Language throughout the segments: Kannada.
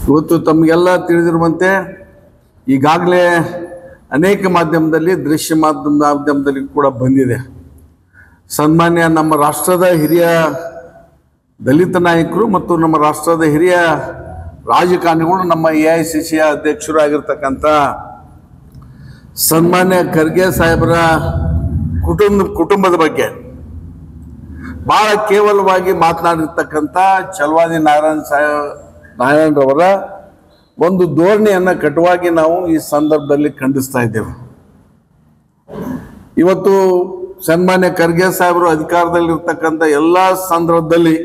ಇವತ್ತು ತಮಗೆಲ್ಲ ತಿಳಿದಿರುವಂತೆ ಈಗಾಗಲೇ ಅನೇಕ ಮಾಧ್ಯಮದಲ್ಲಿ ದೃಶ್ಯ ಮಾಧ್ಯಮದಲ್ಲಿ ಕೂಡ ಬಂದಿದೆ. ಸನ್ಮಾನ್ಯ ನಮ್ಮ ರಾಷ್ಟ್ರದ ಹಿರಿಯ ದಲಿತ ನಾಯಕರು ಮತ್ತು ನಮ್ಮ ರಾಷ್ಟ್ರದ ಹಿರಿಯ ರಾಜಕಾರಣಿಗಳು ನಮ್ಮ AICC ಅಧ್ಯಕ್ಷರು ಆಗಿರ್ತಕ್ಕಂಥ ಸನ್ಮಾನ್ಯ ಖರ್ಗೆ ಸಾಹೇಬರ ಕುಟುಂಬದ ಬಗ್ಗೆ ಬಹಳ ಕೇವಲವಾಗಿ ಮಾತನಾಡಿರ್ತಕ್ಕಂಥ ಛಲವಾದಿ ನಾರಾಯಣರವರ ಒಂದು ಧೋರಣೆಯನ್ನು ಕಟುವಾಗಿ ನಾವು ಈ ಸಂದರ್ಭದಲ್ಲಿ ಖಂಡಿಸ್ತಾ ಇದ್ದೇವೆ. ಇವತ್ತು ಸನ್ಮಾನ್ಯ ಖರ್ಗೆ ಸಾಹೇಬರು ಅಧಿಕಾರದಲ್ಲಿರ್ತಕ್ಕಂಥ ಎಲ್ಲ ಸಂದರ್ಭದಲ್ಲಿ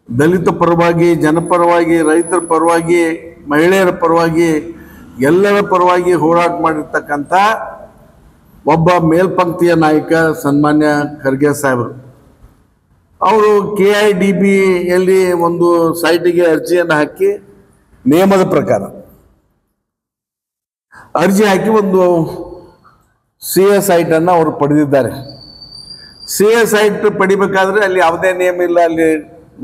ದಲಿತ ಪರವಾಗಿ, ಜನಪರವಾಗಿ, ರೈತರ ಪರವಾಗಿ, ಮಹಿಳೆಯರ ಪರವಾಗಿ, ಎಲ್ಲರ ಪರವಾಗಿ ಹೋರಾಟ ಮಾಡಿರ್ತಕ್ಕಂಥ ಒಬ್ಬ ಮೇಲ್ಪಂಕ್ತಿಯ ನಾಯಕ ಸನ್ಮಾನ್ಯ ಖರ್ಗೆ ಸಾಹೇಬರು. ಅವರು KIDBಯಲ್ಲಿ ಒಂದು ಸೈಟಿಗೆ ಅರ್ಜಿಯನ್ನು ಹಾಕಿ ನಿಯಮದ ಪ್ರಕಾರ ಅರ್ಜಿ ಹಾಕಿ ಒಂದು CA ಸೈಟನ್ನು ಅವರು ಪಡೆದಿದ್ದಾರೆ. CA ಸೈಟ್ ಪಡಿಬೇಕಾದ್ರೆ ಅಲ್ಲಿ ಯಾವುದೇ ನಿಯಮ ಇಲ್ಲ, ಅಲ್ಲಿ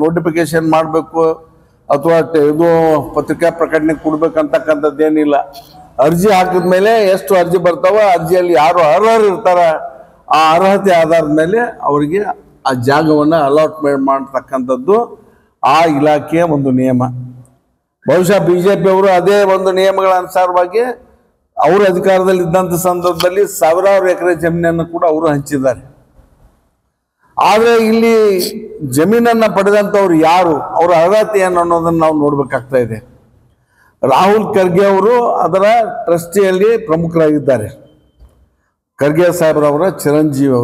ನೋಟಿಫಿಕೇಶನ್ ಮಾಡಬೇಕು ಅಥವಾ ಇದು ಪತ್ರಿಕಾ ಪ್ರಕಟಣೆ ಕೊಡ್ಬೇಕಂತಕ್ಕಂಥದ್ದೇನಿಲ್ಲ. ಅರ್ಜಿ ಹಾಕಿದ ಮೇಲೆ ಎಷ್ಟು ಅರ್ಜಿ ಬರ್ತಾವ, ಅರ್ಜಿಯಲ್ಲಿ ಯಾರು ಅರ್ಹರು ಇರ್ತಾರ ಆ ಅರ್ಹತೆ ಆಧಾರದ ಮೇಲೆ ಅವರಿಗೆ ಆ ಜಾಗವನ್ನು ಅಲಾಟ್ಮೆಂಟ್ ಮಾಡ್ತಕ್ಕಂಥದ್ದು ಆ ಇಲಾಖೆಯ ಒಂದು ನಿಯಮ. ಬಹುಶಃ BJP ಅವರು ಅದೇ ಒಂದು ನಿಯಮಗಳ ಅನುಸಾರವಾಗಿ ಅವರು ಅಧಿಕಾರದಲ್ಲಿ ಇದ್ದಂಥ ಸಂದರ್ಭದಲ್ಲಿ ಸಾವಿರಾರು ಎಕರೆ ಜಮೀನನ್ನು ಕೂಡ ಅವರು ಹಂಚಿದ್ದಾರೆ. ಆದರೆ ಇಲ್ಲಿ ಜಮೀನನ್ನು ಪಡೆದಂಥವ್ರು ಯಾರು, ಅವರ ಅರ್ಹತೆ ಏನು ಅನ್ನೋದನ್ನು ನಾವು ನೋಡ್ಬೇಕಾಗ್ತಾ ಇದೆ. ರಾಹುಲ್ ಖರ್ಗೆ ಅವರು ಅದರ ಟ್ರಸ್ಟಿಯಲ್ಲಿ ಪ್ರಮುಖರಾಗಿದ್ದಾರೆ. ಖರ್ಗೆ ಸಾಹೇಬ್ರವರ ಚಿರಂಜೀವಿ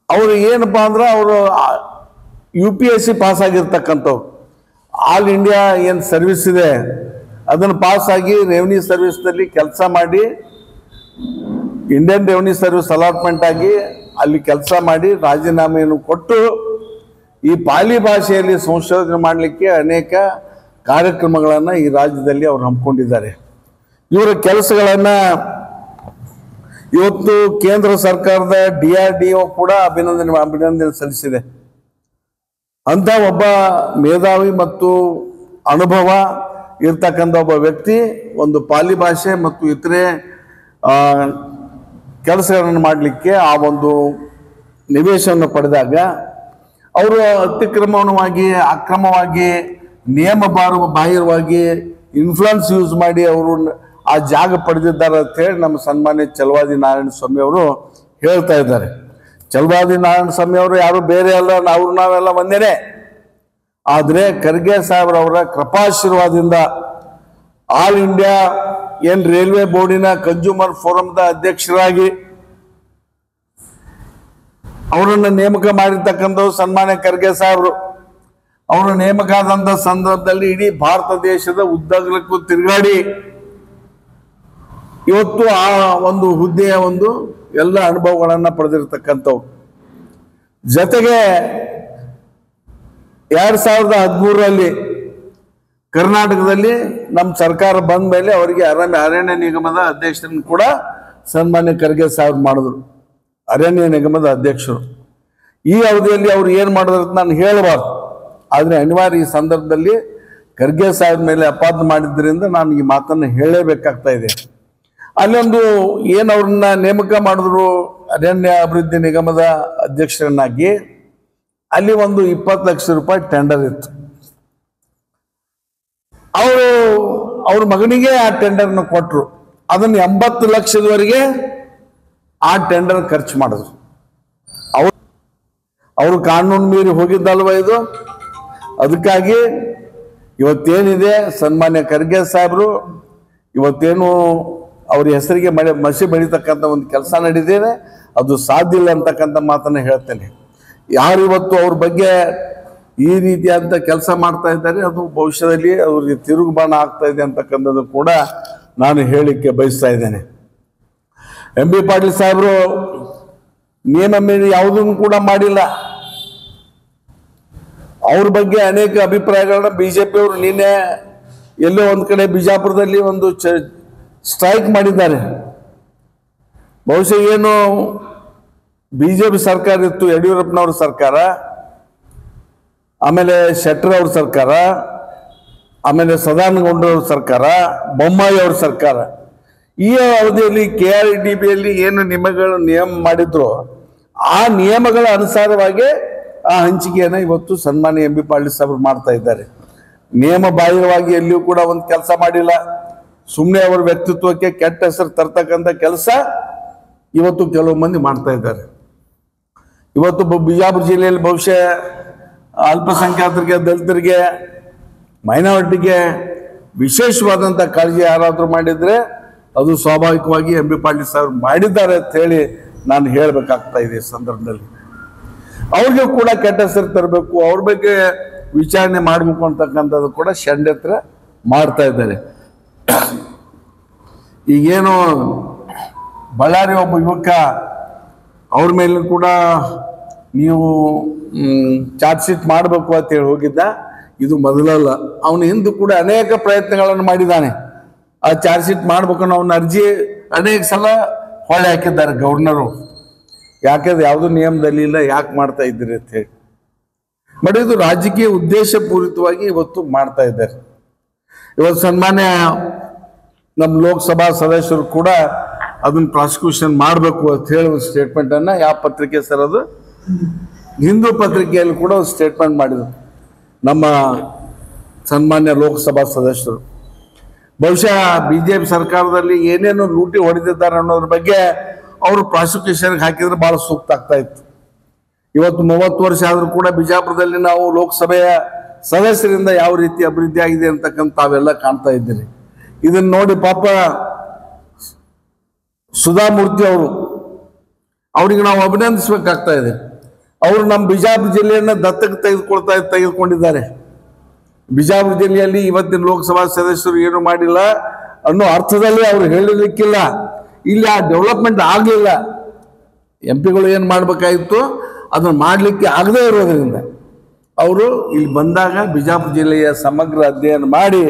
ಅವರು ಏನಪ್ಪ ಅಂದ್ರೆ ಅವರು UPSC ಪಾಸ್ ಆಗಿರ್ತಕ್ಕಂಥವ್ರು. ಆಲ್ ಇಂಡಿಯಾ ಏನು ಸರ್ವಿಸ್ ಇದೆ ಅದನ್ನು ಪಾಸ್ ಆಗಿ ರೆವಿನ್ಯೂ ಸರ್ವಿಸ್ನಲ್ಲಿ ಕೆಲಸ ಮಾಡಿ, ಇಂಡಿಯನ್ ರೆವಿನ್ಯೂ ಸರ್ವಿಸ್ ಅಲಾಟ್ಮೆಂಟ್ ಆಗಿ ಅಲ್ಲಿ ಕೆಲಸ ಮಾಡಿ ರಾಜೀನಾಮೆಯನ್ನು ಕೊಟ್ಟು ಈ ಪಾಲಿ ಭಾಷೆಯಲ್ಲಿ ಸಂಶೋಧನೆ ಮಾಡಲಿಕ್ಕೆ ಅನೇಕ ಕಾರ್ಯಕ್ರಮಗಳನ್ನು ಈ ರಾಜ್ಯದಲ್ಲಿ ಅವರು ಹಮ್ಮಿಕೊಂಡಿದ್ದಾರೆ. ಇವರ ಕೆಲಸಗಳನ್ನು ಇವತ್ತು ಕೇಂದ್ರ ಸರ್ಕಾರದ DRDO ಕೂಡ ಅಭಿನಂದನೆ ಸಲ್ಲಿಸಿದೆ. ಅಂತ ಒಬ್ಬ ಮೇಧಾವಿ ಮತ್ತು ಅನುಭವ ಇರ್ತಕ್ಕಂಥ ಒಬ್ಬ ವ್ಯಕ್ತಿ ಒಂದು ಪಾಲಿ ಭಾಷೆ ಮತ್ತು ಇತರೆ ಕೆಲಸಗಳನ್ನು ಮಾಡಲಿಕ್ಕೆ ಆ ಒಂದು ನಿವೇಶನ ಪಡೆದಾಗ ಅವರು ಅಕ್ರಮವಾಗಿ ನಿಯಮ ಬಾಹಿರವಾಗಿ ಇನ್ಫ್ಲುಯೆನ್ಸ್ ಯೂಸ್ ಮಾಡಿ ಅವರು ಆ ಜಾಗ ಪಡೆದಿದ್ದಾರೆ ಅಂತ ಹೇಳಿ ನಮ್ಮ ಸನ್ಮಾನ್ಯ ಛಲವಾದಿ ನಾರಾಯಣ ಸ್ವಾಮಿ ಅವರು ಹೇಳ್ತಾ ಇದ್ದಾರೆ. ಛಲವಾದಿ ನಾರಾಯಣ ಸ್ವಾಮಿ ಅವರು ಯಾರು ಬೇರೆ ಅಲ್ಲ, ನಾವೆಲ್ಲ ಒಂದೇನೆ. ಆದರೆ ಖರ್ಗೆ ಸಾಹೇಬ್ರವರ ಕೃಪಾಶೀರ್ವಾದದಿಂದ ಆಲ್ ಇಂಡಿಯಾ ರೈಲ್ವೆ ಬೋರ್ಡಿನ ಕನ್ಸ್ಯೂಮರ್ ಫೋರಂದ ಅಧ್ಯಕ್ಷರಾಗಿ ಅವರನ್ನು ನೇಮಕ ಮಾಡಿರ್ತಕ್ಕಂಥವ್ರು ಸನ್ಮಾನ್ಯ ಖರ್ಗೆ ಸಾಹೇಬರು. ಅವರು ನೇಮಕ ಆದಂಥ ಸಂದರ್ಭದಲ್ಲಿ ಇಡೀ ಭಾರತ ದೇಶದ ಉದ್ದಗಲಕ್ಕೂ ತಿರುಗಾಡಿ ಇವತ್ತು ಆ ಒಂದು ಹುದ್ದೆಯ ಒಂದು ಎಲ್ಲ ಅನುಭವಗಳನ್ನು ಪಡೆದಿರ್ತಕ್ಕಂಥವ್ರು. ಜೊತೆಗೆ 2013ರಲ್ಲಿ ಕರ್ನಾಟಕದಲ್ಲಿ ನಮ್ಮ ಸರ್ಕಾರ ಬಂದ ಮೇಲೆ ಅವರಿಗೆ ಅರಣ್ಯ ನಿಗಮದ ಅಧ್ಯಕ್ಷರನ್ನು ಕೂಡ ಸನ್ಮಾನ್ಯ ಖರ್ಗೆ ಸಾಹೇಬ್ ಮಾಡಿದ್ರು, ಅರಣ್ಯ ನಿಗಮದ ಅಧ್ಯಕ್ಷರು. ಈ ಅವಧಿಯಲ್ಲಿ ಅವ್ರು ಏನು ಮಾಡಿದ್ರು ಅಂತ ನಾನು ಹೇಳಬಾರ್ದು, ಆದರೆ ಅನಿವಾರ್ಯ ಈ ಸಂದರ್ಭದಲ್ಲಿ ಖರ್ಗೆ ಸಾಹೇಬ್ ಮೇಲೆ ಅಪಾದ ಮಾಡಿದ್ರಿಂದ ನಾನು ಈ ಮಾತನ್ನು ಹೇಳಲೇಬೇಕಾಗ್ತಾ ಇದೆ. ಅಲ್ಲೊಂದು ಏನು ಅವ್ರನ್ನ ನೇಮಕ ಮಾಡಿದ್ರು ಅರಣ್ಯ ಅಭಿವೃದ್ಧಿ ನಿಗಮದ ಅಧ್ಯಕ್ಷರನ್ನಾಗಿ, ಅಲ್ಲಿ ಒಂದು 20 ಲಕ್ಷ ರೂಪಾಯಿ ಟೆಂಡರ್ ಇತ್ತು. ಅವ್ರ ಮಗನಿಗೆ ಆ ಟೆಂಡರ್ನ ಕೊಟ್ಟರು. ಅದನ್ನು 80 ಲಕ್ಷದವರೆಗೆ ಆ ಟೆಂಡರ್ ಖರ್ಚು ಮಾಡಿದ್ರು. ಅವರು ಕಾನೂನು ಮೀರಿ ಹೋಗಿದ್ದಲ್ವ ಇದು. ಅದಕ್ಕಾಗಿ ಇವತ್ತೇನಿದೆ ಸನ್ಮಾನ್ಯ ಖರ್ಗೆ ಸಾಹೇಬರು ಇವತ್ತೇನು ಅವ್ರ ಹೆಸರಿಗೆ ಮಸಿ ಬೆಳೀತಕ್ಕಂಥ ಒಂದು ಕೆಲಸ ನಡೀತಿದೆ, ಅದು ಸಾಧ್ಯ ಇಲ್ಲ ಅಂತಕ್ಕಂಥ ಮಾತನ್ನು ಹೇಳ್ತೇನೆ. ಯಾರು ಇವತ್ತು ಅವ್ರ ಬಗ್ಗೆ ಈ ರೀತಿಯಾದಂಥ ಕೆಲಸ ಮಾಡ್ತಾ ಇದ್ದಾರೆ ಅದು ಭವಿಷ್ಯದಲ್ಲಿ ಅವ್ರಿಗೆ ತಿರುಗುಬಾಣ ಆಗ್ತಾ ಇದೆ ಅಂತಕ್ಕಂಥದ್ದು ಕೂಡ ನಾನು ಹೇಳಲಿಕ್ಕೆ ಬಯಸ್ತಾ ಇದ್ದೇನೆ. MB ಪಾಟೀಲ್ ಸಾಹೇಬರು ನಿಯಮ ಮೀರಿ ಯಾವುದನ್ನು ಕೂಡ ಮಾಡಿಲ್ಲ. ಅವ್ರ ಬಗ್ಗೆ ಅನೇಕ ಅಭಿಪ್ರಾಯಗಳನ್ನ BJP ಅವರು ನಿನ್ನೆ ಎಲ್ಲೋ ಒಂದು ಕಡೆ ಬಿಜಾಪುರದಲ್ಲಿ ಒಂದು ಸ್ಟ್ರೈಕ್ ಮಾಡಿದ್ದಾರೆ. ಬಹುಶಃ ಏನು BJP ಸರ್ಕಾರ ಇತ್ತು, ಯಡಿಯೂರಪ್ಪನವ್ರ ಸರ್ಕಾರ, ಆಮೇಲೆ ಶೆಟ್ಟರ್ ಅವ್ರ ಸರ್ಕಾರ, ಆಮೇಲೆ ಸದಾನಗೌಡರ ಸರ್ಕಾರ, ಬೊಮ್ಮಾಯಿ ಅವ್ರ ಸರ್ಕಾರ, ಈ ಅವಧಿಯಲ್ಲಿ KRDBಯಲ್ಲಿ ಏನು ನಿಯಮ ಮಾಡಿದ್ರು ಆ ನಿಯಮಗಳ ಅನುಸಾರವಾಗಿ ಆ ಹಂಚಿಕೆಯನ್ನು ಇವತ್ತು ಸನ್ಮಾನ್ಯ MB ಪಾಟೀಲ್ ಸಾಹೇಬರು ಮಾಡ್ತಾ ಇದ್ದಾರೆ. ನಿಯಮ ಬಾಹಿರವಾಗಿ ಎಲ್ಲಿಯೂ ಕೂಡ ಒಂದು ಕೆಲಸ ಮಾಡಿಲ್ಲ. ಸುಮ್ಮನೆ ಅವರ ವ್ಯಕ್ತಿತ್ವಕ್ಕೆ ಕೆಟ್ಟ ಹೆಸರು ತರ್ತಕ್ಕಂಥ ಕೆಲಸ ಇವತ್ತು ಕೆಲವು ಮಂದಿ ಮಾಡ್ತಾ ಇದ್ದಾರೆ. ಇವತ್ತು ಬಿಜಾಪುರ ಜಿಲ್ಲೆಯಲ್ಲಿ ಬಹುಶಃ ಅಲ್ಪಸಂಖ್ಯಾತರಿಗೆ, ದಲಿತರಿಗೆ, ಮೈನಾರಿಟಿಗೆ ವಿಶೇಷವಾದಂಥ ಕಾಳಜಿ ಯಾರಾದರೂ ಮಾಡಿದರೆ ಅದು ಸ್ವಾಭಾವಿಕವಾಗಿ MB ಪಾಟೀಲ್ ಸಾಹೇಬರು ಮಾಡಿದ್ದಾರೆ ಅಂತ ಹೇಳಿ ನಾನು ಹೇಳಬೇಕಾಗ್ತಾ ಇದೆ. ಈ ಸಂದರ್ಭದಲ್ಲಿ ಅವ್ರಿಗೆ ಕೂಡ ಕೆಟ್ಟ ಹೆಸರು ತರಬೇಕು, ಅವ್ರ ಬಗ್ಗೆ ವಿಚಾರಣೆ ಮಾಡಬೇಕು ಅಂತಕ್ಕಂಥದ್ದು ಕೂಡ ಷಡ್ಯಂತ್ರ ಮಾಡ್ತಾ ಇದ್ದಾರೆ. ಈಗೇನು ಬಳ್ಳಾರಿ ಒಬ್ಬ ಯುವಕ, ಅವ್ರ ಮೇಲೂ ಕೂಡ ನೀವು ಚಾರ್ಜ್ ಶೀಟ್ ಮಾಡಬೇಕು ಅಂತೇಳಿ ಹೋಗಿದ್ದ. ಇದು ಮೊದಲಲ್ಲ, ಅವನು ಹಿಂದೂ ಕೂಡ ಅನೇಕ ಪ್ರಯತ್ನಗಳನ್ನು ಮಾಡಿದ್ದಾನೆ. ಆ ಚಾರ್ಜ್ ಶೀಟ್ ಮಾಡ್ಬೇಕನ್ನೋ ಅವನ ಅರ್ಜಿ ಅನೇಕ ಸಲ ಹೊಳೆ ಹಾಕಿದ್ದಾರೆ ಗವರ್ನರು. ಯಾಕಂದ್ರೆ ಯಾವುದೂ ನಿಯಮದಲ್ಲಿ ಇಲ್ಲ, ಯಾಕೆ ಮಾಡ್ತಾ ಇದ್ದೀರಿ ಅಂತ ಹೇಳಿ. ಬಟ್ ಇದು ರಾಜಕೀಯ ಉದ್ದೇಶ ಪೂರಿತವಾಗಿ ಇವತ್ತು ಮಾಡ್ತಾ ಇದ್ದಾರೆ. ಇವತ್ತು ಸನ್ಮಾನ್ಯ ನಮ್ಮ ಲೋಕಸಭಾ ಸದಸ್ಯರು ಕೂಡ ಅದನ್ನ ಪ್ರಾಸಿಕ್ಯೂಷನ್ ಮಾಡಬೇಕು ಅಂತ ಹೇಳಿ ಒಂದು ಸ್ಟೇಟ್ಮೆಂಟನ್ನು, ಯಾವ ಪತ್ರಿಕೆ ಸರ್ ಅದು, ಹಿಂದೂ ಪತ್ರಿಕೆಯಲ್ಲಿ ಕೂಡ ಒಂದು ಸ್ಟೇಟ್ಮೆಂಟ್ ಮಾಡಿದರು ನಮ್ಮ ಸನ್ಮಾನ್ಯ ಲೋಕಸಭಾ ಸದಸ್ಯರು. ಬಹುಶಃ BJP ಸರ್ಕಾರದಲ್ಲಿ ಏನೇನು ಲೂಟಿ ಹೊಡೆದಿದ್ದಾರೆ ಅನ್ನೋದ್ರ ಬಗ್ಗೆ ಅವರು ಪ್ರಾಸಿಕ್ಯೂಷನ್ಗೆ ಹಾಕಿದ್ರೆ ಭಾಳ ಸೂಕ್ತ ಆಗ್ತಾ ಇತ್ತು. ಇವತ್ತು 30 ವರ್ಷ ಆದರೂ ಕೂಡ ಬಿಜಾಪುರದಲ್ಲಿ ನಾವು ಲೋಕಸಭೆಯ ಸದಸ್ಯರಿಂದ ಯಾವ ರೀತಿ ಅಭಿವೃದ್ಧಿ ಆಗಿದೆ ಅಂತಕ್ಕಂಥ ತಾವೆಲ್ಲ ಕಾಣ್ತಾ ಇದ್ದೀರಿ. ಇದನ್ನ ನೋಡಿ ಪಾಪ ಸುಧಾಮೂರ್ತಿ ಅವರಿಗೆ ನಾವು ಅಭಿನಂದಿಸಬೇಕಾಗ್ತಾ ಇದೆ. ಅವರು ನಮ್ಮ ಬಿಜಾಪುರ ಜಿಲ್ಲೆಯನ್ನು ದತ್ತಕ್ಕೆ ತೆಗೆದುಕೊಂಡಿದ್ದಾರೆ. ಬಿಜಾಪುರ ಜಿಲ್ಲೆಯಲ್ಲಿ ಇವತ್ತಿನ ಲೋಕಸಭಾ ಸದಸ್ಯರು ಏನು ಮಾಡಿಲ್ಲ ಅನ್ನೋ ಅರ್ಥದಲ್ಲಿ ಅವರು ಹೇಳಲಿಕ್ಕಿಲ್ಲ. ಇಲ್ಲಿ ಆ ಡೆವಲಪ್ಮೆಂಟ್ ಆಗಲಿಲ್ಲ. MP ಗಳು ಏನು ಮಾಡಬೇಕಾಗಿತ್ತು ಅದನ್ನು ಮಾಡಲಿಕ್ಕೆ ಆಗದೇ ಇರೋದ್ರಿಂದ ಅವರು ಇಲ್ಲಿ ಬಂದಾಗ ಬಿಜಾಪುರ ಜಿಲ್ಲೆಯ ಸಮಗ್ರ ಅಧ್ಯಯನ ಮಾಡಿ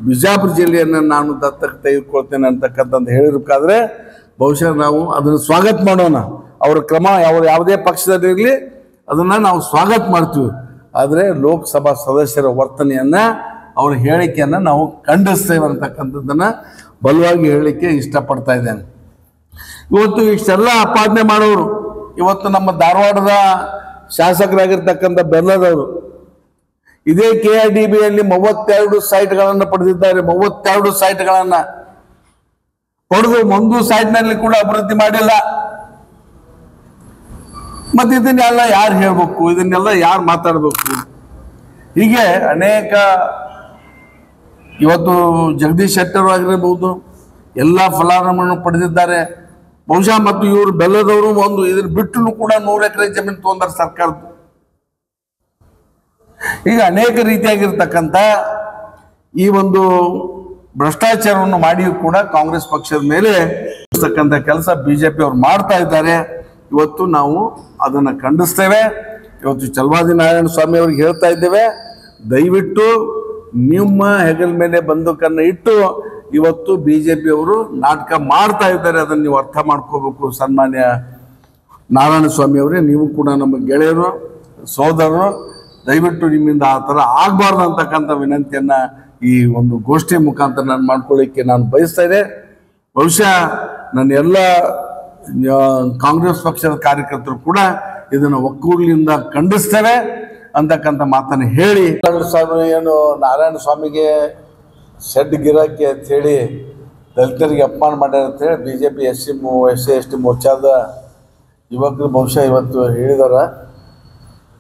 ಬಿಜಾಪುರ ಜಿಲ್ಲೆಯನ್ನು ನಾನು ದತ್ತಕ್ಕೆ ತೆಗೆದುಕೊಳ್ತೇನೆ ಅಂತಕ್ಕಂಥದ್ದು ಹೇಳಿರ್ಬೇಕಾದ್ರೆ ಬಹುಶಃ ನಾವು ಅದನ್ನು ಸ್ವಾಗತ ಮಾಡೋಣ. ಅವರ ಕ್ರಮ ಯಾವುದೇ ಪಕ್ಷದಲ್ಲಿರಲಿ ಅದನ್ನು ನಾವು ಸ್ವಾಗತ ಮಾಡ್ತೀವಿ. ಆದರೆ ಲೋಕಸಭಾ ಸದಸ್ಯರ ವರ್ತನೆಯನ್ನು, ಅವರ ಹೇಳಿಕೆಯನ್ನು ನಾವು ಖಂಡಿಸ್ತೇವೆ ಅಂತಕ್ಕಂಥದ್ದನ್ನು ಬಲವಾಗಿ ಹೇಳಲಿಕ್ಕೆ ಇಷ್ಟಪಡ್ತಾ ಇದ್ದೇನೆ. ಇವತ್ತು ಇಷ್ಟೆಲ್ಲ ಆಪಾದನೆ ಮಾಡೋರು ಇವತ್ತು ನಮ್ಮ ಧಾರವಾಡದ ಶಾಸಕರಾಗಿರ್ತಕ್ಕಂಥ ಬೆಲ್ಲದವರು ಇದೇ KRDBಯಲ್ಲಿ 32 ಸೈಟ್ಗಳನ್ನು ಪಡೆದಿದ್ದಾರೆ. 32 ಸೈಟ್ಗಳನ್ನು ಪಡೆದು ಒಂದು ಸೈಟ್ನಲ್ಲಿ ಕೂಡ ಅಭಿವೃದ್ಧಿ ಮಾಡಿಲ್ಲ. ಮತ್ತೆ ಇದನ್ನೆಲ್ಲ ಯಾರು ಹೇಳ್ಬೇಕು, ಇದನ್ನೆಲ್ಲ ಯಾರು ಮಾತಾಡಬೇಕು? ಹೀಗೆ ಅನೇಕ ಇವತ್ತು ಜಗದೀಶ್ ಶೆಟ್ಟರ್ ಆಗಿರಬಹುದು ಎಲ್ಲ ಫಲಾನುಭವಿಗಳನ್ನು ಪಡೆದಿದ್ದಾರೆ. ಬಹುಶಃ ಮತ್ತು ಇವರು ಬೆಲ್ಲದವರು ಒಂದು ಇದ್ರ ಬಿಟ್ಟು ಕೂಡ 100 ಎಕರೆ ಜಮೀನು ತಗೊಂಡಾರೆ ಸರ್ಕಾರದ್ದು. ಈಗ ಅನೇಕ ರೀತಿಯಾಗಿರ್ತಕ್ಕಂಥ ಈ ಒಂದು ಭ್ರಷ್ಟಾಚಾರವನ್ನು ಮಾಡಿಯೂ ಕೂಡ ಕಾಂಗ್ರೆಸ್ ಪಕ್ಷದ ಮೇಲೆ ಇರ್ತಕ್ಕಂಥ ಕೆಲಸ BJP ಅವರು ಮಾಡ್ತಾ ಇದ್ದಾರೆ. ಇವತ್ತು ನಾವು ಅದನ್ನು ಖಂಡಿಸ್ತೇವೆ. ಇವತ್ತು ಚಲವಾದಿ ನಾರಾಯಣ ಸ್ವಾಮಿ ಅವ್ರಿಗೆ ಹೇಳ್ತಾ ಇದ್ದೇವೆ, ದಯವಿಟ್ಟು ನಿಮ್ಮ ಹೆಗಲ ಮೇಲೆ ಬಂದೂಕನ್ನು ಇಟ್ಟು ಇವತ್ತು BJP ಅವರು ನಾಟಕ ಮಾಡ್ತಾ ಇದ್ದಾರೆ. ಅದನ್ನು ನೀವು ಅರ್ಥ ಮಾಡ್ಕೋಬೇಕು. ಸನ್ಮಾನ್ಯ ನಾರಾಯಣ ಸ್ವಾಮಿ ಅವರೇ, ನೀವು ಕೂಡ ನಮ್ಮ ಗೆಳೆಯರು, ಸೋದರರು, ದಯವಿಟ್ಟು ನಿಮ್ಮಿಂದ ಆ ಥರ ಆಗಬಾರ್ದು ಅಂತಕ್ಕಂಥ ವಿನಂತಿಯನ್ನು ಈ ಒಂದು ಗೋಷ್ಠಿ ಮುಖಾಂತರ ನಾನು ಮಾಡ್ಕೊಳ್ಳಿಕ್ಕೆ ನಾನು ಬಯಸ್ತಾ ಇದ್ದೆ. ಬಹುಶಃ ನನ್ನ ಎಲ್ಲ ಕಾಂಗ್ರೆಸ್ ಪಕ್ಷದ ಕಾರ್ಯಕರ್ತರು ಕೂಡ ಇದನ್ನು ಒಕ್ಕೂಲಿಂದ ಖಂಡಿಸ್ತೇವೆ ಅಂತಕ್ಕಂಥ ಮಾತನ್ನು ಹೇಳಿ, ಏನು ನಾರಾಯಣ ಸ್ವಾಮಿಗೆ ಶೆಡ್ ಗಿರಾಕಿ ಅಂತ ಹೇಳಿ ದಲಿತರಿಗೆ ಅಪಮಾನ ಮಾಡ್ಯಾರ ಅಂತೇಳಿ BJP SC/ST ಮೋರ್ಚಾದ ಯುವಕರು ಬಹುಶಃ ಇವತ್ತು ಹೇಳಿದಾರ.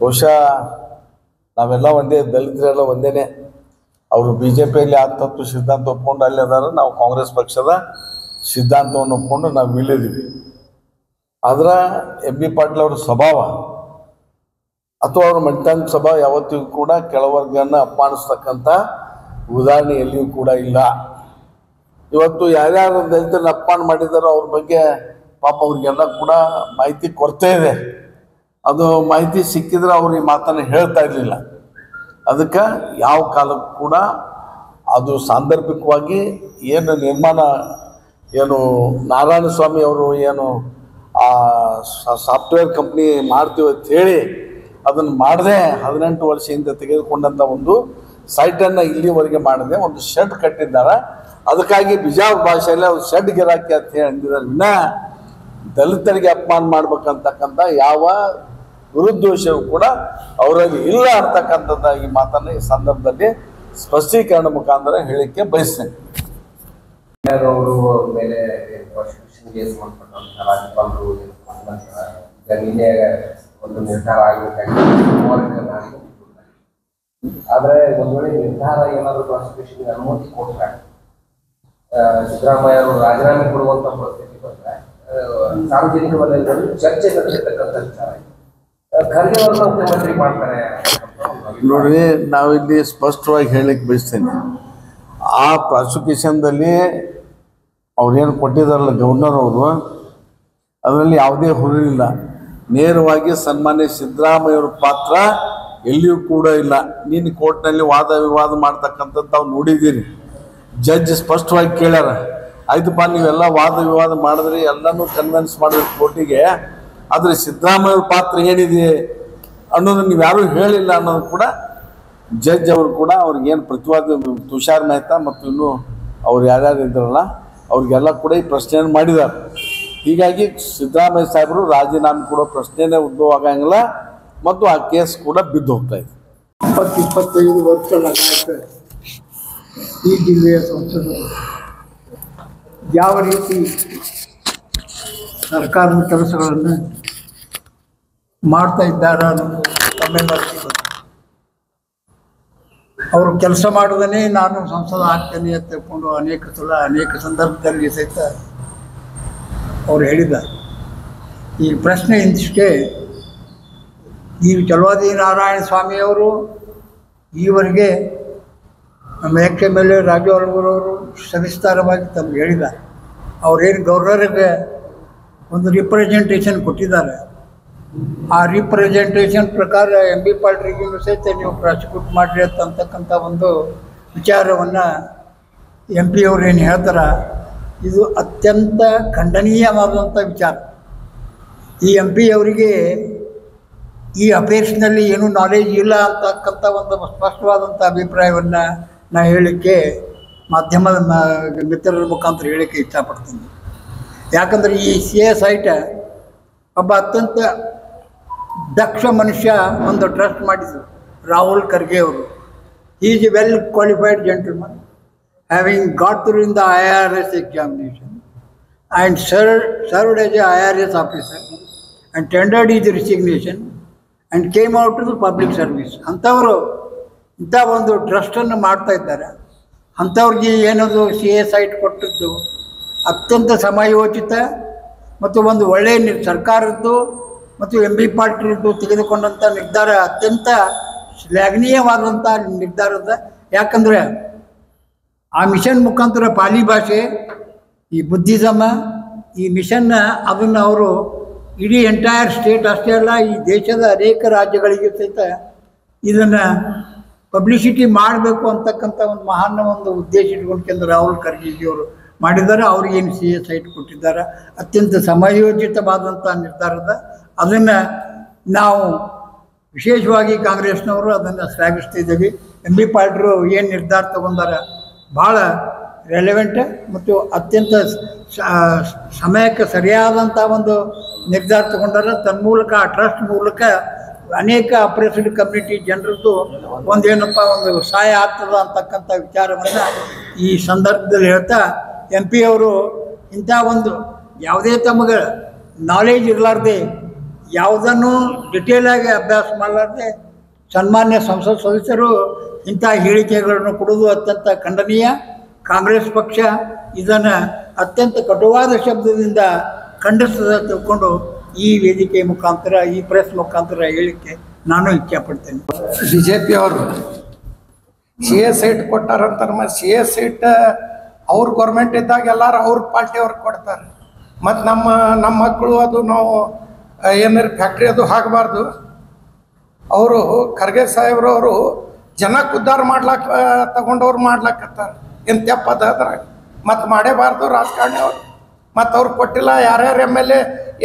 ಬಹುಶಃ ನಾವೆಲ್ಲ ಒಂದೇ, ದಲಿತರೆಲ್ಲ ಒಂದೇನೆ. ಅವರು BJPಯಲ್ಲಿ ಆ ತತ್ವ ಸಿದ್ಧಾಂತ ಒಪ್ಕೊಂಡು ಅಲ್ಲಿ ಅದಾರ, ನಾವು ಕಾಂಗ್ರೆಸ್ ಪಕ್ಷದ ಸಿದ್ಧಾಂತವನ್ನು ಒಪ್ಕೊಂಡು ನಾವು ಇಲ್ಲಿದ್ದೀವಿ. ಆದ್ರೆ MB ಪಾಟೀಲ್ ಅವರ ಸ್ವಭಾವ ಅಥವಾ ಅವ್ರ ಮನೆತನ ಸ್ವಭಾವ ಯಾವತ್ತಿಗೂ ಕೂಡ ಕೆಳವರ್ಗನ ಅಪಮಾನಿಸ್ತಕ್ಕಂಥ ಉದಾಹರಣೆ ಎಲ್ಲಿಯೂ ಕೂಡ ಇಲ್ಲ. ಇವತ್ತು ಯಾರ್ಯಾರು ದಲಿತರನ್ನ ಅಪಮಾನ ಮಾಡಿದಾರೋ ಅವ್ರ ಬಗ್ಗೆ ಪಾಪ ಅವ್ರಿಗೆಲ್ಲ ಕೂಡ ಮಾಹಿತಿ ಕೊರತೆ ಇದೆ. ಅದು ಮಾಹಿತಿ ಸಿಕ್ಕಿದ್ರೆ ಅವ್ರು ಈ ಮಾತನ್ನು ಹೇಳ್ತಾ ಇರಲಿಲ್ಲ. ಅದಕ್ಕೆ ಯಾವ ಕಾಲಕ್ಕೂ ಕೂಡ ಅದು ಸಾಂದರ್ಭಿಕವಾಗಿ ಏನು ನಿರ್ಮಾಣ ಏನು ನಾರಾಯಣ ಸ್ವಾಮಿ ಅವರು ಏನು ಆ ಸಾಫ್ಟ್ವೇರ್ ಕಂಪ್ನಿ ಮಾಡ್ತೀವಿ ಅಂತ ಹೇಳಿ ಅದನ್ನು ಮಾಡದೆ 18 ವರ್ಷದಿಂದ ತೆಗೆದುಕೊಂಡಂಥ ಒಂದು ಸೈಟನ್ನು ಇಲ್ಲಿವರೆಗೆ ಮಾಡದೆ ಒಂದು ಶೆಡ್ ಕಟ್ಟಿದ್ದಾರೆ. ಅದಕ್ಕಾಗಿ ಬಿಜಾಪುರ ಭಾಷೆಯಲ್ಲಿ ಅವ್ರು ಶೆಡ್ ಗಿರಾಕಿ ಅಂತ ಹೇಳಿ ಅಂದಿದ್ದಾರೆ. ವಿನ ದಲಿತರಿಗೆ ಅಪಮಾನ ಮಾಡ್ಬೇಕಂತಕ್ಕಂಥ ಯಾವ ದುರುದ್ದೇಶವೂ ಕೂಡ ಅವರಲ್ಲಿ ಇಲ್ಲ ಅಂತಕ್ಕಂಥದ್ದು ಈ ಮಾತನ್ನು ಈ ಸಂದರ್ಭದಲ್ಲಿ ಸ್ಪಷ್ಟೀಕರಣ ಮುಖಾಂತರ ಹೇಳಿಕೆ ಬಯಸ್ತೇನೆ. ಅವರು ಮೇಲೆ ರಾಜ್ಯಪಾಲರು ನಿನ್ನೆ ಒಂದು ನಿರ್ಧಾರ ಆಗಬೇಕಾಗಿ, ಆದರೆ ಒಂದು ವೇಳೆ ನಿರ್ಧಾರ ಏನಾದರೂ ಪ್ರಾಸಿಕ್ಯೂಷನ್ಗೆ ಅನುಮತಿ ಕೊಟ್ಟರೆ ಸಿದ್ದರಾಮಯ್ಯ ಅವರು ರಾಜೀನಾಮೆ ಕೊಡುವಂತ ಪರಿಸ್ಥಿತಿ ಬಂದರೆ ಸಾರ್ವಜನಿಕ ವಲಯದಲ್ಲಿ ಚರ್ಚೆ ನಡೆದಿರ್ತಕ್ಕಂಥ ವಿಚಾರ. ಖರ್ಗೆ ಅವರನ್ನ ಮುಖ್ಯಮಂತ್ರಿ ಮಾಡ್ತಾರೆ ನೋಡಿ, ನಾವಿಲ್ಲಿ ಸ್ಪಷ್ಟವಾಗಿ ಹೇಳಲಿಕ್ಕೆ ಬಯಸ್ತೇನೆ. ಆ ಪ್ರಾಸಿಕ್ಯೂಷನ್ದಲ್ಲಿ ಅವ್ರೇನು ಕೊಟ್ಟಿದ್ದಾರಲ್ಲ ಗವರ್ನರ್ ಅವರು, ಅದರಲ್ಲಿ ಯಾವುದೇ ಹುರುಳಿಲ್ಲ. ನೇರವಾಗಿ ಸನ್ಮಾನ್ಯ ಸಿದ್ದರಾಮಯ್ಯವ್ರ ಪಾತ್ರ ಎಲ್ಲಿಯೂ ಕೂಡ ಇಲ್ಲ. ನೀನು ಕೋರ್ಟ್ನಲ್ಲಿ ವಾದ ವಿವಾದ ಮಾಡ್ತಕ್ಕಂಥದ್ದು ತಾವು ನೋಡಿದ್ದೀರಿ. ಜಡ್ಜ್ ಸ್ಪಷ್ಟವಾಗಿ ಕೇಳ್ಯಾರ, ಆಯ್ತಪ್ಪ ನೀವೆಲ್ಲ ವಾದ ವಿವಾದ ಮಾಡಿದ್ರಿ, ಎಲ್ಲನೂ ಕನ್ವಿನ್ಸ್ ಮಾಡಿದ್ರಿ ಕೋರ್ಟಿಗೆ, ಆದರೆ ಸಿದ್ದರಾಮಯ್ಯವ್ರ ಪಾತ್ರ ಏನಿದೆ ಅನ್ನೋದು ನೀವು ಯಾರೂ ಹೇಳಿಲ್ಲ ಅನ್ನೋದು ಕೂಡ ಜಡ್ಜ್ ಅವರು ಕೂಡ ಅವ್ರಿಗೇನು ಪ್ರತಿವಾದ ತುಷಾರ್ ಮೆಹ್ತಾ ಮತ್ತು ಇನ್ನೂ ಅವ್ರು ಯಾರ್ಯಾರು ಇದ್ದಾರಲ್ಲ ಅವ್ರಿಗೆಲ್ಲ ಕೂಡ ಈ ಪ್ರಶ್ನೆಯನ್ನು ಮಾಡಿದ್ದಾರೆ. ಹೀಗಾಗಿ ಸಿದ್ದರಾಮಯ್ಯ ಸಾಹೇಬರು ರಾಜೀನಾಮೆ ಕೊಡೋ ಪ್ರಶ್ನೆನೇ ಉದ್ಭವ ಆಗಂಗಿಲ್ಲ ಮತ್ತು ಆ ಕೇಸ್ ಕೂಡ ಬಿದ್ದು ಹೋಗ್ತಾ ಇದೆ. 20-25 ವರ್ಷಗಳಾಗುತ್ತೆ ಈ ಜಿಲ್ಲೆಯ ಸಂಸದರು ಯಾವ ರೀತಿ ಸರ್ಕಾರದ ಕೆಲಸಗಳನ್ನು ಮಾಡ್ತಾ ಇದ್ದಾರೆ ಅನ್ನೋದು ತಮ್ಮೆಲ್ಲರಿಗೂ ಗೊತ್ತು. ಅವರು ಕೆಲಸ ಮಾಡೋದನ್ನೇ ನಾನು ಸಂಸದ ಆಗ್ತೇನೆ ಅಂತ ತಿಳ್ಕೊಂಡು ಅನೇಕ ಸಲ ಅನೇಕ ಸಂದರ್ಭದಲ್ಲಿ ಸಹಿತ ಅವರು ಹೇಳಿದ್ದಾರೆ. ಈ ಪ್ರಶ್ನೆ ಇಂದಿಷ್ಟೇ, ಈ ಚಲವಾದಿ ನಾರಾಯಣ ಸ್ವಾಮಿಯವರು ಈವರೆಗೆ ನಮ್ಮ ಎಕ್ಸ್-ಎಮ್-ಎಲ್-ಎ ರಾಜು ಅಳಗೂರವರು ಸವಿಸ್ತಾರವಾಗಿ ತಮಗೆ ಹೇಳಿದ್ದಾರೆ. ಅವರೇನು ಗವರ್ನರ್ಗೆ ಒಂದು ರಿಪ್ರೆಸೆಂಟೇಷನ್ ಕೊಟ್ಟಿದ್ದಾರೆ. ಆ ರಿಪ್ರೆಸೆಂಟೇಷನ್ ಪ್ರಕಾರ ಎಂ ಬಿ ಪಾಲ್ರಿಗೂ ಸಹಿತ ನೀವು ಪ್ರಾಸಿಕ್ಯೂಟ್ ಮಾಡಿರಿ ಅಂತಕ್ಕಂಥ ಒಂದು ವಿಚಾರವನ್ನು ಎಂ ಪಿ ಅವರು ಏನು ಹೇಳ್ತಾರೆ, ಇದು ಅತ್ಯಂತ ಖಂಡನೀಯವಾದಂಥ ವಿಚಾರ. ಈ ಎಂ ಪಿ ಅವರಿಗೆ ಈ ಅಫೇರ್ಸ್ನಲ್ಲಿ ಏನೂ ನಾಲೆಜ್ ಇಲ್ಲ ಅಂತಕ್ಕಂಥ ಒಂದು ಸ್ಪಷ್ಟವಾದಂಥ ಅಭಿಪ್ರಾಯವನ್ನು ನಾನು ಹೇಳಲಿಕ್ಕೆ ಮಾಧ್ಯಮದ ಮಿತ್ರರ ಮುಖಾಂತರ ಹೇಳಲಿಕ್ಕೆ ಇಷ್ಟಪಡ್ತೀನಿ. ಯಾಕಂದರೆ ಈ CSIT ಒಬ್ಬ ಅತ್ಯಂತ ದಕ್ಷ ಮನುಷ್ಯ ಒಂದು ಟ್ರಸ್ಟ್ ಮಾಡಿದರು, ರಾಹುಲ್ ಖರ್ಗೆ ಅವರು. He is A well qualified gentleman, having got through in the IRS examination and served as a IRS officer and tendered his resignation and came out to the public service. ಅಂಥವರು ಇಂಥ ಒಂದು ಟ್ರಸ್ಟನ್ನು ಮಾಡ್ತಾ ಇದ್ದಾರೆ. ಅಂಥವ್ರಿಗೆ ಏನದು CSIT ಕೊಟ್ಟಿದ್ದು ಅತ್ಯಂತ ಸಮಯೋಚಿತ ಮತ್ತು ಒಂದು ಒಳ್ಳೆಯ ಸರ್ಕಾರದ್ದು ಮತ್ತು ಎಂ ಬಿ ಪಾಟೀಲ್ದು ತೆಗೆದುಕೊಂಡಂಥ ನಿರ್ಧಾರ ಅತ್ಯಂತ ಶ್ಲಾಘನೀಯವಾದಂಥ ನಿರ್ಧಾರದ. ಯಾಕಂದರೆ ಆ ಮಿಷನ್ ಮುಖಾಂತರ ಪಾಲಿ ಭಾಷೆ, ಈ ಬುದ್ಧಿಸಮ, ಈ ಮಿಷನ್ನ ಅದನ್ನು ಅವರು ಇಡೀ ಎಂಟೈರ್ ಸ್ಟೇಟ್ ಅಷ್ಟೇ ಅಲ್ಲ, ಈ ದೇಶದ ಅನೇಕ ರಾಜ್ಯಗಳಿಗೆ ಸಹಿತ ಇದನ್ನು ಪಬ್ಲಿಸಿಟಿ ಮಾಡಬೇಕು ಅಂತಕ್ಕಂಥ ಒಂದು ಮಹಾನ್ ಒಂದು ಉದ್ದೇಶ ಇಟ್ಕೊಂಡು ರಾಹುಲ್ ಖರ್ಗೆಜಿಯವರು ಮಾಡಿದ್ದಾರೆ. ಅವ್ರಿಗೇನು CSIT ಕೊಟ್ಟಿದ್ದಾರೆ, ಅತ್ಯಂತ ಸಮಯೋಚಿತವಾದಂಥ ನಿರ್ಧಾರದ. ಅದನ್ನು ನಾವು ವಿಶೇಷವಾಗಿ ಕಾಂಗ್ರೆಸ್ನವರು ಅದನ್ನು ಶ್ಲಾಘಿಸ್ತಿದ್ದೀವಿ. ಎಂ ಬಿ ಪಾಟೀಲ್ರು ಏನು ನಿರ್ಧಾರ ತಗೊಂಡಾರ ಭಾಳ ರೆಲೆವೆಂಟ್ ಮತ್ತು ಅತ್ಯಂತ ಸಮಯಕ್ಕೆ ಸರಿಯಾದಂಥ ಒಂದು ನಿರ್ಧಾರ ತಗೊಂಡಾರ. ತನ್ಮೂಲಕ ಆ ಟ್ರಸ್ಟ್ ಮೂಲಕ ಅನೇಕ ಅಪ್ರೆಸ್ಡ್ ಕಮ್ಯುನಿಟಿ ಜನರದ್ದು ಒಂದೇನಪ್ಪ ಒಂದು ಸಹಾಯ ಆಗ್ತದ ಅಂತಕ್ಕಂಥ ವಿಚಾರವನ್ನು ಈ ಸಂದರ್ಭದಲ್ಲಿ ಹೇಳ್ತಾ, ಎಂ ಪಿ ಅವರು ಇಂಥ ಒಂದು ಯಾವುದೇ ತಮಗೆ ನಾಲೆಜ್ ಇರಲಾರ್ದೆ, ಯಾವುದನ್ನು ಡಿಟೇಲಾಗಿ ಅಭ್ಯಾಸ ಮಾಡಲಾರ್ದೆ ಸನ್ಮಾನ್ಯ ಸಂಸತ್ ಸದಸ್ಯರು ಇಂಥ ಹೇಳಿಕೆಗಳನ್ನು ಕೊಡುವುದು ಅತ್ಯಂತ ಖಂಡನೀಯ. ಕಾಂಗ್ರೆಸ್ ಪಕ್ಷ ಇದನ್ನು ಅತ್ಯಂತ ಕಟುವಾದ ಶಬ್ದದಿಂದ ಖಂಡಿಸದ ತಿಳ್ಕೊಂಡು ಈ ವೇದಿಕೆ ಮುಖಾಂತರ, ಈ ಪ್ರೆಸ್ ಮುಖಾಂತರ ಹೇಳಿಕೆ ನಾನು ಇಚ್ಛೆಪಡ್ತೇನೆ. BJP ಅವರು CSIT ಕೊಟ್ಟಾರಂತಾರೆ. ಮತ್ತು CSIT ಅವ್ರ ಗೌರ್ಮೆಂಟ್ ಇದ್ದಾಗ ಎಲ್ಲರೂ ಅವ್ರ ಪಾರ್ಟಿಯವ್ರಿಗೆ ಕೊಡ್ತಾರೆ. ಮತ್ತು ನಮ್ಮ ಮಕ್ಕಳು ಅದು ನಾವು ಏನಾರು ಫ್ಯಾಕ್ಟ್ರಿ ಅದು ಆಗಬಾರ್ದು. ಅವರು ಖರ್ಗೆ ಸಾಹೇಬ್ರವರು ಜನಕ್ಕೆ ಉದ್ಧಾರ ಮಾಡ್ಲಾಕ ತಗೊಂಡವ್ರು ಮಾಡ್ಲಾಕತ್ತಾರೆ. ಏನು ತೆಪ್ಪದ ಅದ್ರಾಗ ಮತ್ತು ಮಾಡೇಬಾರ್ದು ರಾಜಕಾರಣಿ ಅವರು. ಮತ್ತು ಅವ್ರು ಕೊಟ್ಟಿಲ್ಲ. ಯಾರ್ಯಾರು MLA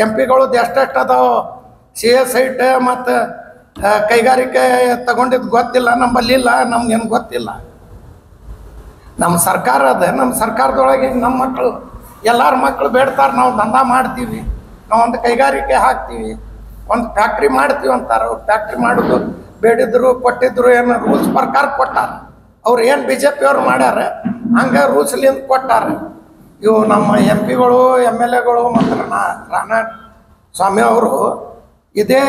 MP ಗಳು ಎಷ್ಟೆಷ್ಟು ಅದಾವ CSIT ಮತ್ತು ಕೈಗಾರಿಕೆ ತಗೊಂಡಿದ್ದು ಗೊತ್ತಿಲ್ಲ, ನಮ್ಮಲ್ಲಿ ಇಲ್ಲ, ನಮ್ಗೇನು ಗೊತ್ತಿಲ್ಲ. ನಮ್ಮ ಸರ್ಕಾರ ಅದ, ನಮ್ಮ ಸರ್ಕಾರದೊಳಗೆ ನಮ್ಮ ಮಕ್ಕಳು ಎಲ್ಲರ ಮಕ್ಕಳು ಬೇಡ್ತಾರೆ, ನಾವು ದಂಧ ಮಾಡ್ತೀವಿ, ನಾವು ಒಂದು ಕೈಗಾರಿಕೆ ಹಾಕ್ತೀವಿ, ಒಂದು ಫ್ಯಾಕ್ಟ್ರಿ ಮಾಡ್ತೀವಿ ಅಂತಾರೆ. ಅವ್ರು ಫ್ಯಾಕ್ಟ್ರಿ ಮಾಡೋದು ಬೇಡಿದ್ರು ಕೊಟ್ಟಿದ್ರು, ಏನು ರೂಲ್ಸ್ ಪ್ರಕಾರ ಕೊಟ್ಟಾರ. ಅವ್ರು ಏನು BJP ಅವ್ರು ಮಾಡ್ಯಾರ ಹಂಗೆ ರೂಲ್ಸ್ಲಿಂದ ಕೊಟ್ಟಾರ. ಇವು ನಮ್ಮ MP ಗಳು MLAಗಳು ಮತ್ತು ರಾಣಾ ಸ್ವಾಮಿ ಅವರು ಇದೇ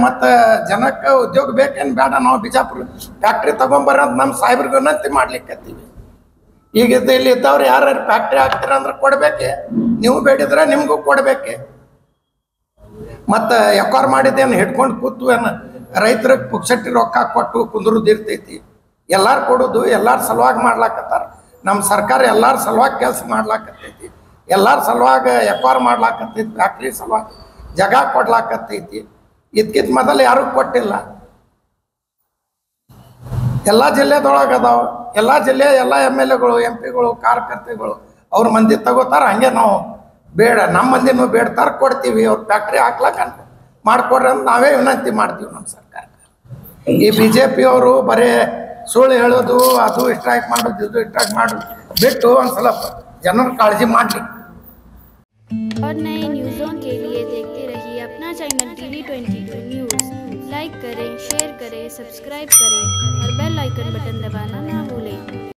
ಮತ್ತು ಜನಕ್ಕೆ ಉದ್ಯೋಗ ಬೇಕೇನು ಬೇಡ, ನಾವು ಬಿಜಾಪುರ ಫ್ಯಾಕ್ಟ್ರಿ ತೊಗೊಂಬರ್ರಿ ಅಂತ ನಮ್ಮ ಸಾಹೇಬ್ರಿಗೆ ವಿನಂತಿ ಮಾಡ್ಲಿಕ್ಕತ್ತೀವಿ. ಈಗ ಇಲ್ಲಿ ಇದ್ದವ್ರು ಯಾರ್ಯಾರು ಫ್ಯಾಕ್ಟ್ರಿ ಹಾಕ್ತೀರ ಅಂದ್ರೆ ಕೊಡ್ಬೇಕೆ, ನೀವು ಬೇಡಿದ್ರೆ ನಿಮಗೂ ಕೊಡ್ಬೇಕೆ. ಮತ್ತು ಎಕ್ವಾರ್ ಮಾಡಿದ್ದೇನು ಹಿಡ್ಕೊಂಡು ಕೂತು ಏನು ರೈತರಿಗೆ ಪುಕ್ಸಟ್ಟಿ ರೊಕ್ಕ ಕೊಟ್ಟು ಕುಂದ್ರದ್ದು ಇರ್ತೈತಿ. ಎಲ್ಲಾರು ಕೊಡೋದು ಎಲ್ಲಾರ ಸಲುವಾಗಿ ಮಾಡ್ಲಾಕತ್ತಾರ. ನಮ್ಮ ಸರ್ಕಾರ ಎಲ್ಲಾರ ಸಲುವಾಗಿ ಕೆಲಸ ಮಾಡ್ಲಾಕತ್ತೈತಿ, ಎಲ್ಲಾರ ಸಲುವಾಗಿ ಎಕ್ವಾರ್ ಮಾಡ್ಲಾಕತ್ತೈತಿ, ಫ್ಯಾಕ್ಟ್ರಿ ಸಲುವಾಗಿ ಜಾಗ ಕೊಡ್ಲಾಕತ್ತೈತಿ. ಇದಕ್ಕಿಂತ ಮೊದಲು ಯಾರೂ ಕೊಟ್ಟಿಲ್ಲ. ಎಲ್ಲ ಜಿಲ್ಲೆದೊಳಗೆ ಅದಾವ, ಎಲ್ಲ ಜಿಲ್ಲೆ ಎಲ್ಲ MLAಗಳು MP ಗಳು ಕಾರ್ಯಕರ್ತಗಳು ಅವ್ರ ಮಂದಿ ತಗೋತಾರ. ಹಂಗೆ ನಾವು ಬೇಡ, ನಮ್ಮ ಮಂದಿನೂ ಬೇಡ್ತಾರೆ, ಕೊಡ್ತೀವಿ. ಅವ್ರು ಫ್ಯಾಕ್ಟ್ರಿ ಹಾಕ್ಲಕ್ಕ ಮಾಡಿಕೊಡ್ರಿ ಅಂತ ನಾವೇ ವಿನಂತಿ ಮಾಡ್ತೀವಿ ನಮ್ಮ ಸರ್ಕಾರಕ್ಕೆ. ಈ BJP ಅವರು ಬರೀ ಸುಳ್ಳು ಹೇಳೋದು, ಅದು ಸ್ಟ್ರೈಕ್ ಮಾಡೋದು, ಇದು ಸ್ಟ್ರೈಕ್ ಮಾಡೋದು ಬಿಟ್ಟು ಒಂದ್ಸಲ ಜನರ ಕಾಳಜಿ ಮಾಡಲಿ. और नए न्यूज़ों के लिए देखते रहिए अपना चैनल TV22 न्यूज़। लाइक करें, शेयर करें, सब्सक्राइब करें और बेल आइकन बटन दबाना ना भूलें।